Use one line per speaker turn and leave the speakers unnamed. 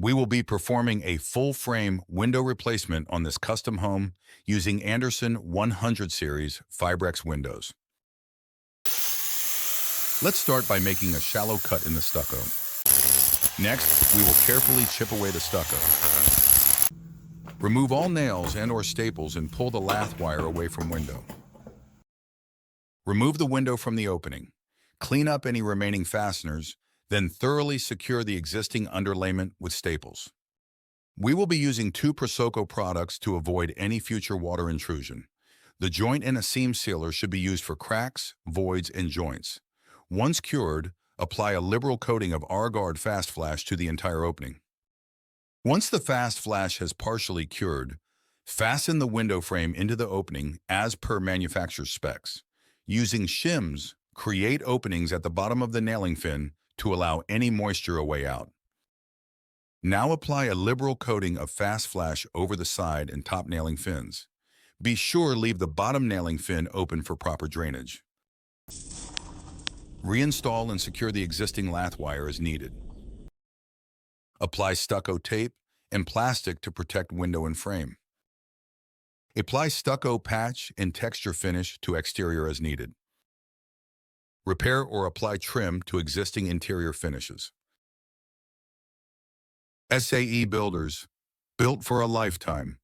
We will be performing a full-frame window replacement on this custom home using Andersen 100 Series Fibrex windows. Let's start by making a shallow cut in the stucco. Next, we will carefully chip away the stucco. Remove all nails and/or staples and pull the lath wire away from window. Remove the window from the opening. Clean up any remaining fasteners, then thoroughly secure the existing underlayment with staples. We will be using 2 Stucco products to avoid any future water intrusion. The joint and a seam sealer should be used for cracks, voids, and joints. Once cured, apply a liberal coating of R-Guard Fast Flash to the entire opening. Once the Fast Flash has partially cured, fasten the window frame into the opening as per manufacturer's specs. Using shims, create openings at the bottom of the nailing fin to allow any moisture a way out. Now apply a liberal coating of Fast Flash over the side and top nailing fins. Be sure leave the bottom nailing fin open for proper drainage. Reinstall and secure the existing lath wire as needed. Apply stucco tape and plastic to protect window and frame. Apply stucco patch and texture finish to exterior as needed. Repair or apply trim to existing interior finishes. SAE Builders, built for a lifetime.